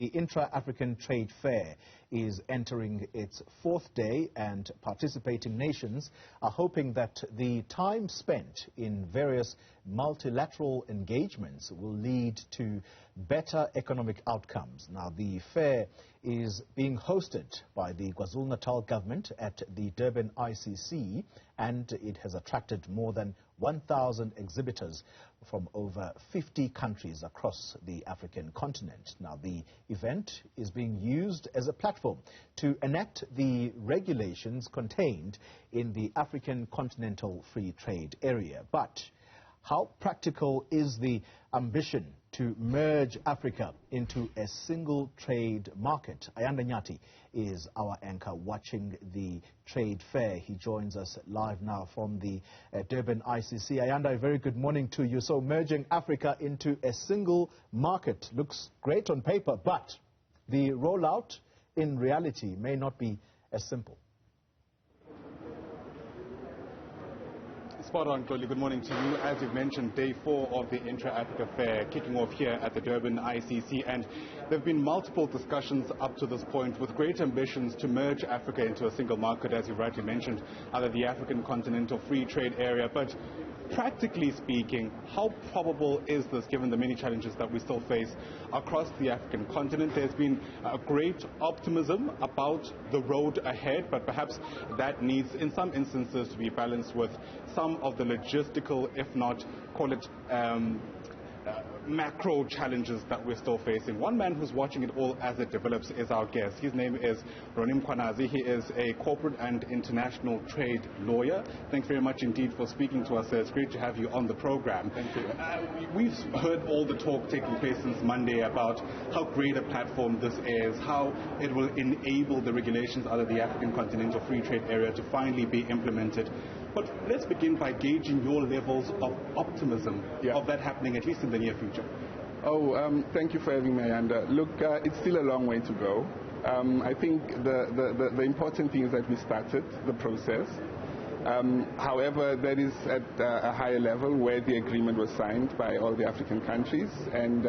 The Intra-African Trade Fair is entering its fourth day, and participating nations are hoping that the time spent in various multilateral engagements will lead to better economic outcomes. Now, the fair is being hosted by the Kwa-Zulu Natal government at the Durban ICC, and it has attracted more than 1,000 exhibitors from over 50 countries across the African continent. Now, the event is being used as a platform to enact the regulations contained in the African Continental Free Trade Area. But how practical is the ambition to merge Africa into a single trade market? Ayanda Nyathi is our anchor watching the trade fair. He joins us live now from the Durban ICC. Ayanda, a very good morning to you. So merging Africa into a single market looks great on paper, but the rollout in reality may not be as simple. Spot on, Claudia. Good morning to you. As you've mentioned, day 4 of the Intra-Africa Fair kicking off here at the Durban ICC, and there have been multiple discussions up to this point with great ambitions to merge Africa into a single market, as you rightly mentioned, under the African Continental Free Trade Area. But practically speaking, how probable is this given the many challenges that we still face across the African continent? There's been a great optimism about the road ahead, but perhaps that needs, in some instances, to be balanced with some of the logistical, if not, call it, macro challenges that we're still facing. One man who's watching it all as it develops is our guest. His name is Ronim Kwanazi. He is a corporate and international trade lawyer. Thanks very much indeed for speaking to us. It's great to have you on the program. Thank you. We've heard all the talk taking place since Monday about how great a platform this is, how it will enable the regulations under the African Continental Free Trade Area to finally be implemented. But let's begin by gauging your levels of optimism of that happening, at least in the near future. Thank you for having me, Ayanda. Look, it's still a long way to go. I think the important thing is that we started the process. However, that is at a higher level where the agreement was signed by all the African countries, and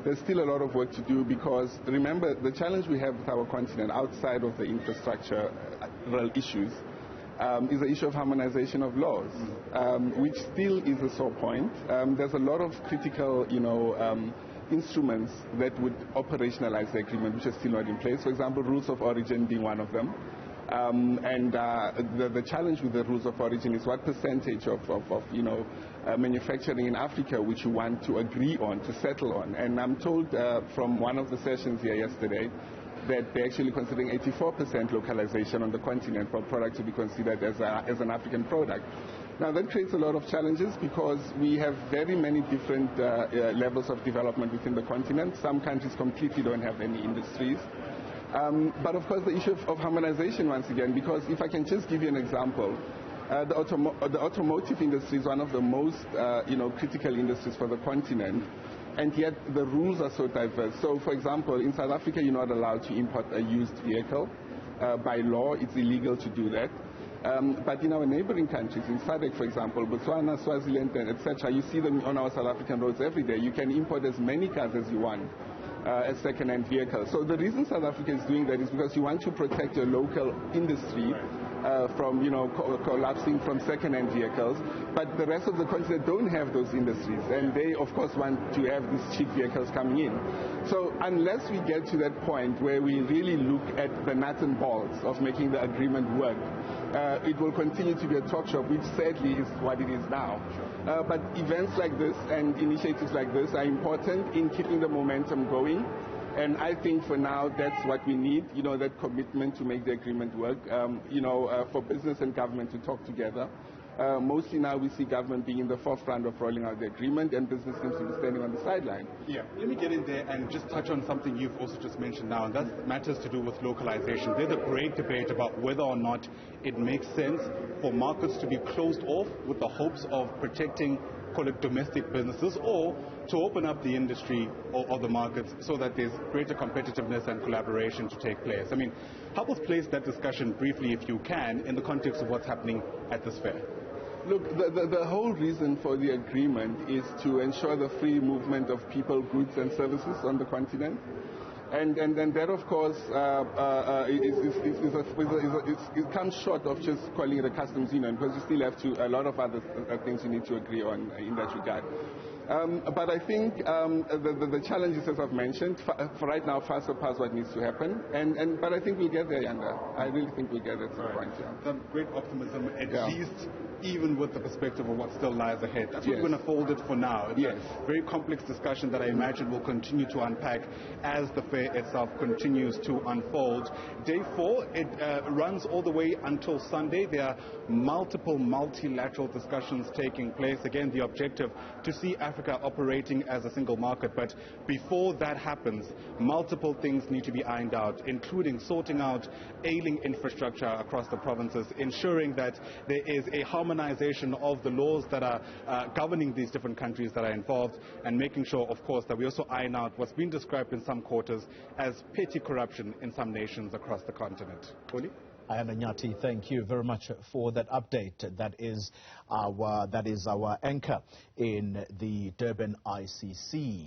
there's still a lot of work to do because, remember, the challenge we have with our continent outside of the infrastructural issues is the issue of harmonization of laws, which still is a sore point. There's a lot of critical, instruments that would operationalize the agreement, which are still not in place. For example, rules of origin being one of them. The challenge with the rules of origin is what percentage of manufacturing in Africa which you want to agree on, to settle on. And I'm told from one of the sessions here yesterday that they're actually considering 84% localization on the continent for a product to be considered as an African product. Now, that creates a lot of challenges because we have very many different levels of development within the continent. Some countries completely don't have any industries. But, of course, the issue of harmonization, once again, because if I can just give you an example, the automotive industry is one of the most critical industries for the continent. And yet the rules are so diverse. So, for example, in South Africa, you're not allowed to import a used vehicle. By law, it's illegal to do that. But in our neighboring countries, in SADC, for example, Botswana, Swaziland, etc., you see them on our South African roads every day. You can import as many cars as you want as second-hand vehicles. So the reason South Africa is doing that is because you want to protect your local industry from, collapsing from second-hand vehicles. But the rest of the continent don't have those industries, and they, of course, want to have these cheap vehicles coming in. So unless we get to that point where we really look at the nuts and bolts of making the agreement work, it will continue to be a talk shop, which sadly is what it is now. But events like this and initiatives like this are important in keeping the momentum going. And I think for now, that's what we need, that commitment to make the agreement work, for business and government to talk together. Mostly now we see government being in the forefront of rolling out the agreement, and business seems to be standing on the sideline. Yeah, let me get in there and just touch on something you've also just mentioned now, and that matters to do with localization. There's a great debate about whether or not it makes sense for markets to be closed off with the hopes of protecting, call it, domestic businesses, or to open up the industry or the markets so that there's greater competitiveness and collaboration to take place. I mean, help us place that discussion briefly, if you can, in the context of what's happening at this fair. Look, the whole reason for the agreement is to ensure the free movement of people, goods and services on the continent. And that, of course, it comes short of just calling it a customs union, because you still have a lot of other things you need to agree on in that regard. But I think the challenges, as I've mentioned, for right now, far surpass what needs to happen. But I think we'll get there, Ayanda. I really think we'll get there at some point. Yeah. Some great optimism, at least, even with the perspective of what still lies ahead. That's what we're going to fold it for now. It's a very complex discussion that I imagine will continue to unpack as the fair itself continues to unfold. Day 4, it runs all the way until Sunday. There are multiple multilateral discussions taking place. Again, the objective to see Africa operating as a single market. But before that happens, multiple things need to be ironed out, including sorting out ailing infrastructure across the provinces, ensuring that there is a harmonization of the laws that are governing these different countries that are involved, and making sure, of course, that we also iron out what's been described in some quarters as petty corruption in some nations across the continent. Oli? Ayanda Nyathi, thank you very much for that update. That is our anchor in the Durban ICC.